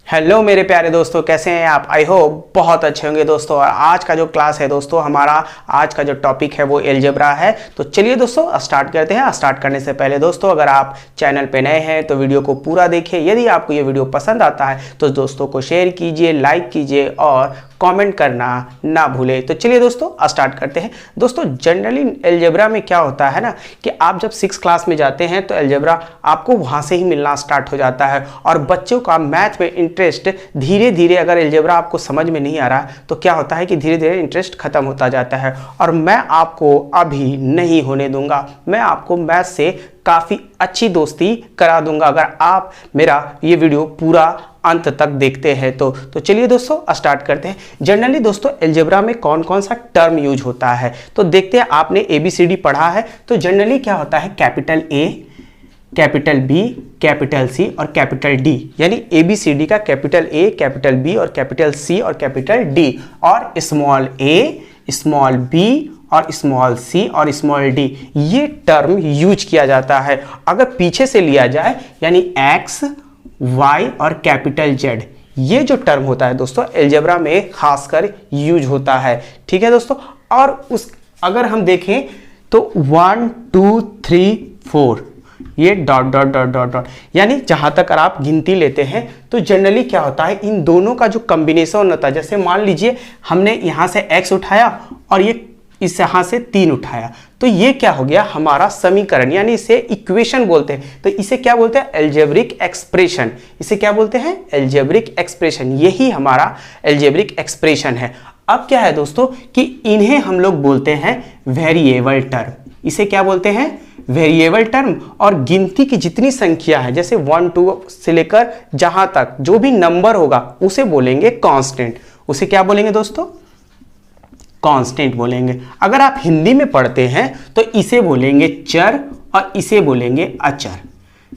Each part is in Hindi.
हेलो मेरे प्यारे दोस्तों, कैसे हैं आप? आई होप बहुत अच्छे होंगे दोस्तों। और आज का जो क्लास है दोस्तों, हमारा आज का जो टॉपिक है वो अलजेब्रा है। तो चलिए दोस्तों स्टार्ट करते हैं। स्टार्ट करने से पहले दोस्तों, अगर आप चैनल पे नए हैं तो वीडियो को पूरा देखें। यदि आपको ये वीडियो पसंद आता है तो दोस्तों को शेयर कीजिए, लाइक कीजिए और कमेंट करना ना भूलें। तो चलिए दोस्तों स्टार्ट करते हैं। दोस्तों जनरली अलजेब्रा में क्या होता है ना कि आप जब 6 क्लास में जाते हैं तो अलजेब्रा आपको वहाँ से ही मिलना स्टार्ट हो जाता है। और बच्चों का मैथ में इंटरेस्ट धीरे धीरे, अगर अलजेब्रा आपको समझ में नहीं आ रहा तो क्या होता है कि धीरे धीरे इंटरेस्ट खत्म होता जाता है। और मैं आपको अभी नहीं होने दूंगा, मैं आपको मैथ से काफ़ी अच्छी दोस्ती करा दूंगा अगर आप मेरा ये वीडियो पूरा अंत तक देखते हैं तो चलिए दोस्तों स्टार्ट करते हैं। जनरली दोस्तों अलजेब्रा में कौन कौन सा टर्म यूज होता है तो देखते हैं। आपने ABCD पढ़ा है तो जनरली क्या होता है, capital A, capital B, capital C और कैपिटल D। यानी ABCD का कैपिटल A, कैपिटल B और कैपिटल C और कैपिटल D, और स्मॉल a, स्मॉल b और स्मॉल c और स्मॉल d, ये टर्म यूज किया जाता है। अगर पीछे से लिया जाए यानी x, y और कैपिटल Z, ये जो टर्म होता है दोस्तों अलजेब्रा में खासकर यूज होता है। ठीक है दोस्तों। और उस अगर हम देखें तो 1 2 3 4 ये dot dot dot dot dot, यानी जहां तक अगर आप गिनती लेते हैं तो जनरली क्या होता है, इन दोनों का जो कॉम्बिनेशन होता है, जैसे मान लीजिए हमने यहां से x उठाया और ये इस यहां से 3 उठाया, तो ये क्या हो गया हमारा समीकरण, यानी इसे इक्वेशन बोलते हैं। तो इसे क्या बोलते हैं, अलजेब्रिक एक्सप्रेशन। इसे क्या बोलते हैं, अलजेब्रिक एक्सप्रेशन। यही हमारा अलजेब्रिक एक्सप्रेशन है। अब क्या है दोस्तों कि इन्हें हम लोग बोलते हैं वेरिएबल टर्म। इसे क्या बोलते हैं, वेरिएबल टर्म। और गिनती की जितनी संख्या है, जैसे 1 2 से लेकर जहां तक जो भी नंबर होगा उसे बोलेंगे कांस्टेंट। उसे क्या बोलेंगे दोस्तों, कांस्टेंट बोलेंगे। अगर आप हिंदी में पढ़ते हैं तो इसे बोलेंगे चर और इसे बोलेंगे अचर।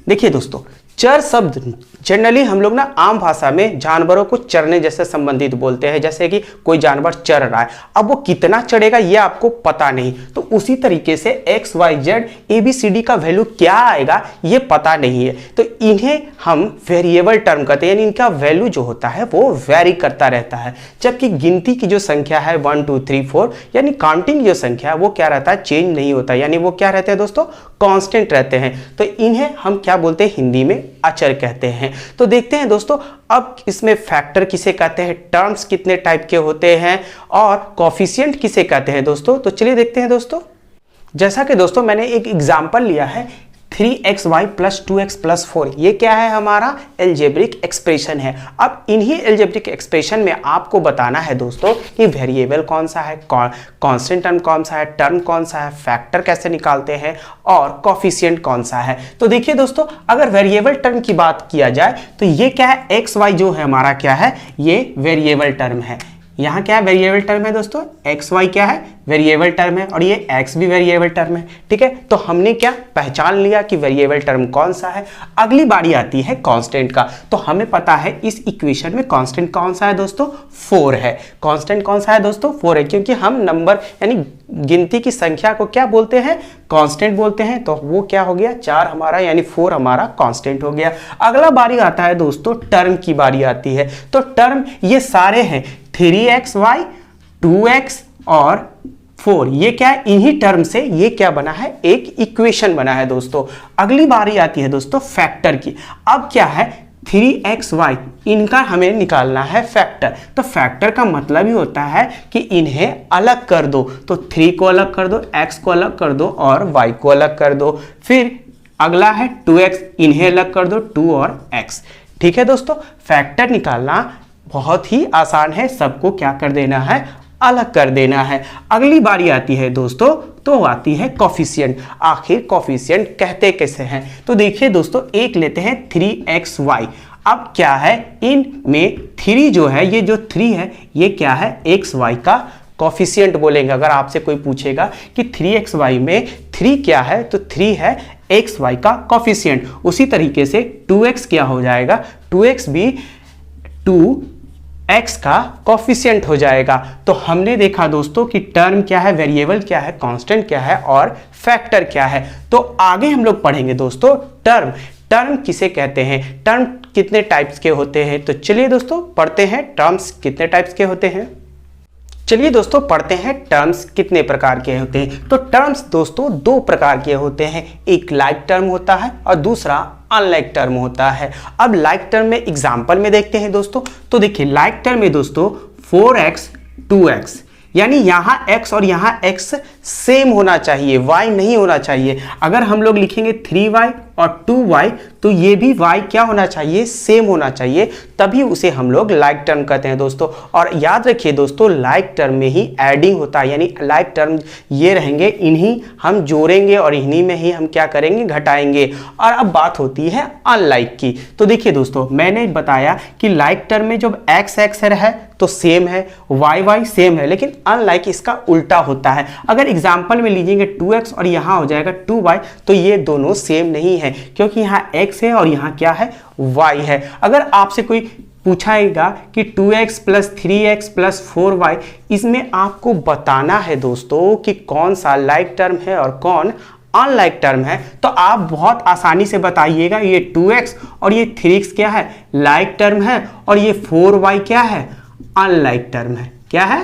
देखिए दोस्तों, चर शब्द जनरली हम लोग ना आम भाषा में जानवरों को चरने जैसे संबंधित बोलते हैं। जैसे कि कोई जानवर चर रहा है, अब वो कितना चढ़ेगा ये आपको पता नहीं, तो उसी तरीके से x y z ABCD का वैल्यू क्या आएगा ये पता नहीं है, तो इन्हें हम वेरिएबल टर्म कहते हैं। यानी इनका वैल्यू जो होता है वो वेरी करता रहता है। जबकि गिनती की जो संख्या है 1 2 3 4, यानी काउंटिंग जो संख्या है वो क्या रहता है, चेंज नहीं होता, यानी वो क्या रहते हैं दोस्तों, कांस्टेंट रहते हैं। तो इन्हें हम क्या बोलते हैं, हिंदी में अचर कहते हैं। तो देखते हैं दोस्तों अब इसमें फैक्टर किसे कहते हैं, टर्म्स कितने टाइप के होते हैं और कोफिशिएंट किसे कहते हैं दोस्तों। तो चलिए देखते हैं दोस्तों। जैसा कि दोस्तों मैंने एक एग्जांपल लिया है 3xy + 2x + 4, ये क्या है, हमारा अलजेब्रिक एक्सप्रेशन है। अब इन्हीं अलजेब्रिक एक्सप्रेशन में आपको बताना है दोस्तों कि वेरिएबल कौन सा है, कांस्टेंट टर्म कौन सा है, टर्म कौन सा है, फैक्टर कैसे निकालते हैं और कोफिशिएंट कौन सा है। तो देखिए दोस्तों, अगर वेरिएबल टर्म की बात किया जाए तो ये क्या है, xy जो है हमारा क्या है, ये वेरिएबल टर्म है। यहाँ क्या है, वेरिएबल टर्म है दोस्तों, एक्स वाई क्या है, वेरिएबल टर्म है, और ये एक्स भी वेरिएबल टर्म है। ठीक है, तो हमने क्या पहचान लिया कि वेरिएबल टर्म कौन सा है। अगली बारी आती है कांस्टेंट का। तो हमें पता है इस इक्वेशन में कांस्टेंट कौन सा है दोस्तों, 4 है। कांस्टेंट कौन सा है दोस्तों, 4 है, क्योंकि हम नंबर यानी गिनती की संख्या को क्या बोलते हैं, कांस्टेंट बोलते हैं। तो वो क्या हो गया, 4 हमारा यानी 4 हमारा कांस्टेंट हो गया। अगला बारी आता है दोस्तों, टर्म की बारी आती है। तो टर्म ये सारे हैं 3xy, 2x और 4, ये क्या है, इन्हीं टर्म से ये क्या बना है, एक इक्वेशन बना है दोस्तों। अगली बारी आती है दोस्तों फैक्टर की। अब क्या है, 3xy, इनका हमें निकालना है फैक्टर। तो फैक्टर का मतलब ही होता है कि इन्हें अलग कर दो। तो 3 को अलग कर दो, x को अलग कर दो और y को अलग कर दो। फिर अगला है 2x, इन्हें अलग कर दो, 2 और x। ठीक है दोस्तों, फैक्टर निकालना बहुत ही आसान है, सबको क्या कर देना है, अलग कर देना है। अगली बारी आती है दोस्तों, तो आती है कोफिशिएंट। आखिर कोफिशिएंट कहते कैसे हैं, तो देखिए दोस्तों, एक लेते हैं 3xy। अब क्या है, इनमें 3 जो है, ये जो 3 है ये क्या है, xy का कोफिशिएंट बोलेंगे। अगर आपसे कोई पूछेगा कि 3xy में 3 क्या है, तो 3 है xy का कोफिशिएंट। उसी तरीके से 2x क्या हो जाएगा, 2x भी 2x का कोफिशिएंट हो जाएगा। तो हमने देखा दोस्तों कि टर्म क्या है, वेरिएबल क्या है, कांस्टेंट क्या है और फैक्टर क्या है। तो आगे हम लोग पढ़ेंगे दोस्तों टर्म। टर्म किसे कहते हैं, टर्म कितने टाइप्स के होते हैं। तो चलिए दोस्तों पढ़ते हैं टर्म्स कितने टाइप्स के होते हैं। चलिए दोस्तों पढ़ते हैं टर्म्स कितने प्रकार के होते हैं। तो टर्म्स दोस्तों दो प्रकार के होते हैं, एक लाइक टर्म होता है और दूसरा अनलाइक टर्म होता है। अब लाइक टर्म में एग्जांपल में देखते हैं दोस्तों। तो देखिए लाइक टर्म में दोस्तों 4x 2x, यानी यहाँ x और यहाँ x सेम होना चाहिए, y नहीं होना चाहिए। अगर हम लोग लिखेंगे 3y और 2y तो ये भी y क्या होना चाहिए, सेम होना चाहिए, तभी उसे हम लोग लाइक टर्म कहते हैं दोस्तों। और याद रखिए दोस्तों लाइक टर्म में ही एडिंग होता है, यानी लाइक टर्म ये रहेंगे, इन्हीं हम जोड़ेंगे और इन्हीं में ही हम क्या करेंगे, घटाएंगे। और अब बात होती है अनलाइक की। तो देखिए दोस्तों मैंने बताया कि लाइक टर्म में जब x x है तो सेम है, y y सेम है, लेकिन अनलाइक इसका उल्टा होता है। अगर एग्जाम्पल में लीजिएंगे 2x और यहाँ हो जाएगा 2y तो ये दोनों सेम नहीं है, क्योंकि यहाँ x है और यहाँ क्या है, y है। अगर आपसे कोई पूछाएगा कि 2x plus 3x plus 4y, इसमें आपको बताना है दोस्तों कि कौन सा लाइक टर्म है और कौन अनलाइक टर्म है, तो आप बहुत आसानी से बताइएगा ये 2x और ये 3x क्या है, लाइक टर्म है, और ये 4y क्या है, अनलाइक टर्म है। क्या है,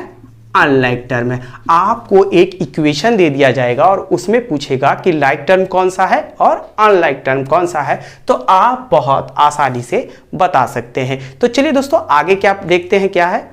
अनलाइक टर्म है। आपको एक इक्वेशन दे दिया जाएगा और उसमें पूछेगा कि लाइक टर्म कौन सा है और अनलाइक टर्म कौन सा है, तो आप बहुत आसानी से बता सकते हैं। तो चलिए दोस्तों आगे क्या देखते हैं क्या है।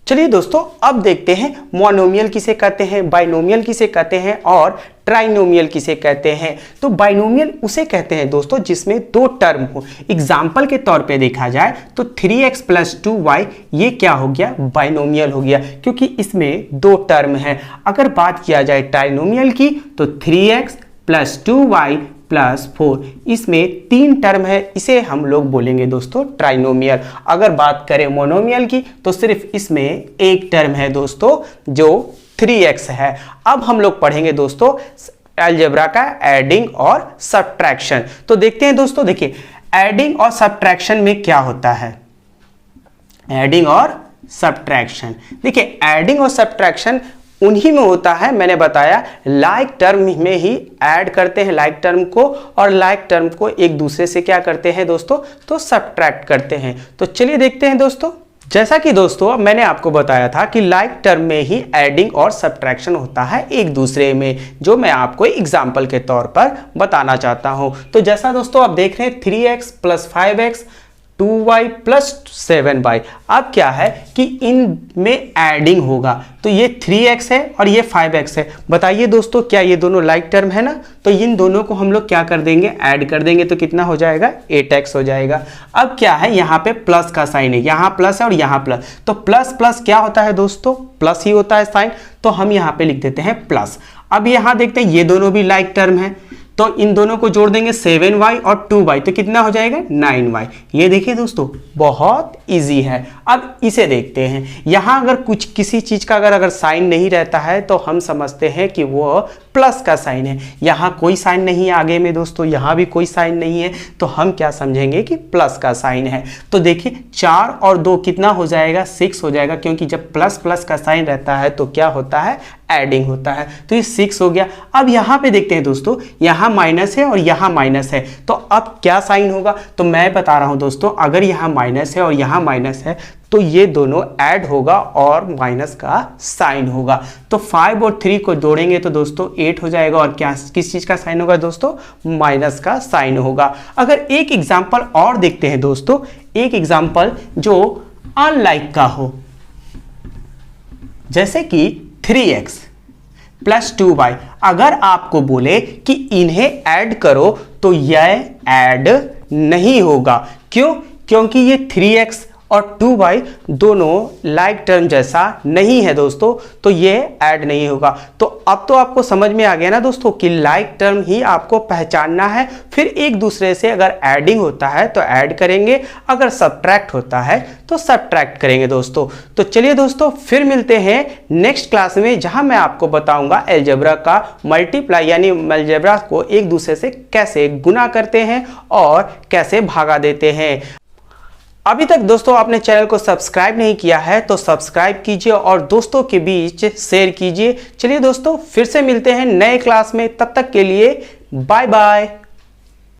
चलिए दोस्तों अब देखते हैं मोनोमियल किसे कहते हैं, बाइनोमियल किसे कहते हैं और ट्राइनोमियल किसे कहते हैं। तो बाइनोमियल उसे कहते हैं दोस्तों जिसमें दो टर्म हो। एग्जाम्पल के तौर पे देखा जाए तो 3x प्लस 2y ये क्या हो गया, बाइनोमियल हो गया, क्योंकि इसमें दो टर्म है। अगर बात किया जाए ट्राइनोमियल की तो 3x प्लस 2y प्लस 4, इसमें तीन टर्म है, इसे हम लोग बोलेंगे दोस्तों ट्राइनोमियल। अगर बात करें मोनोमियल की तो सिर्फ इसमें एक टर्म है दोस्तों जो 3x है। अब हम लोग पढ़ेंगे दोस्तों अलजेब्रा का एडिंग और सब्ट्रैक्शन। तो देखते हैं दोस्तों, देखिए एडिंग और सब्ट्रैक्शन में क्या होता है, एडिंग और सब्ट्रैक्शन। देखिए एडिंग और सब्ट्रैक्शन उन्हीं में होता है, मैंने बताया लाइक टर्म में ही ऐड करते हैं लाइक टर्म को, और लाइक टर्म को एक दूसरे से क्या करते हैं दोस्तों, तो सब्ट्रैक्ट करते हैं। तो चलिए देखते हैं दोस्तों। जैसा कि दोस्तों मैंने आपको बताया था कि लाइक टर्म में ही एडिंग और सब्ट्रैक्शन होता है एक दूसरे में, जो मैं आपको एग्जाम्पल के तौर पर बताना चाहता हूं। तो जैसा दोस्तों आप देख रहे हैं 3x plus 5x 2y plus 7y, अब क्या है कि इन में एडिंग होगा, तो ये 3x है और ये 5x है। बताइए दोस्तों क्या ये दोनों लाइक टर्म है ना, तो इन दोनों को हम लोग क्या कर देंगे, ऐड कर देंगे, तो कितना हो जाएगा, 8x हो जाएगा। अब क्या है यहाँ पे प्लस का साइन है, यहाँ प्लस है और यहाँ प्लस, तो प्लस प्लस क्या होता है दोस्तों, प्लस ही होता है साइन, तो हम यहाँ पे लिख देते हैं प्लस। अब यहाँ देखते हैं ये दोनों भी लाइक टर्म है, तो इन दोनों को जोड़ देंगे 7y और 2y, तो कितना हो जाएगा 9y। ये देखिए दोस्तों बहुत इजी है। अब इसे देखते हैं, यहाँ अगर कुछ किसी चीज का अगर साइन नहीं रहता है तो हम समझते हैं कि वो प्लस का साइन है। यहाँ कोई साइन नहीं है आगे में दोस्तों, यहाँ भी कोई साइन नहीं है, तो हम क्या समझेंगे कि प्लस का साइन है। तो देखिए 4 और 2 कितना हो जाएगा, 6 हो जाएगा, क्योंकि जब प्लस प्लस का साइन रहता है तो क्या होता है, एडिंग होता है। तो ये 6 हो गया। अब यहाँ पे देखते हैं दोस्तों, यहाँ माइनस है और यहाँ माइनस है, तो अब क्या साइन होगा, तो मैं बता रहा हूँ दोस्तों, अगर यहाँ माइनस है और यहाँ माइनस है तो ये दोनों ऐड होगा और माइनस का साइन होगा। तो 5 और 3 को जोड़ेंगे तो दोस्तों 8 हो जाएगा, और क्या किस चीज का साइन होगा दोस्तों, माइनस का साइन होगा। अगर एक एग्जाम्पल और देखते हैं दोस्तों, एक एग्जाम्पल जो अनलाइक का हो, जैसे कि 3x प्लस 2y, अगर आपको बोले कि इन्हें ऐड करो तो यह ऐड नहीं होगा। क्यों, क्योंकि ये 3x और 2y दोनों लाइक टर्म जैसा नहीं है दोस्तों, तो ये ऐड नहीं होगा। तो अब तो आपको समझ में आ गया ना दोस्तों कि लाइक टर्म ही आपको पहचानना है, फिर एक दूसरे से अगर एडिंग होता है तो ऐड करेंगे, अगर सब्ट्रैक्ट होता है तो सब्ट्रैक्ट करेंगे दोस्तों। तो चलिए दोस्तों फिर मिलते हैं नेक्स्ट क्लास में, जहां मैं आपको बताऊंगा अलजेब्रा का मल्टीप्लाई, यानी अलजेब्रा को एक दूसरे से कैसे गुना करते हैं और कैसे भागा देते हैं। अभी तक दोस्तों आपने चैनल को सब्सक्राइब नहीं किया है तो सब्सक्राइब कीजिए और दोस्तों के बीच शेयर कीजिए। चलिए दोस्तों फिर से मिलते हैं नए क्लास में, तब तक के लिए बाय बाय।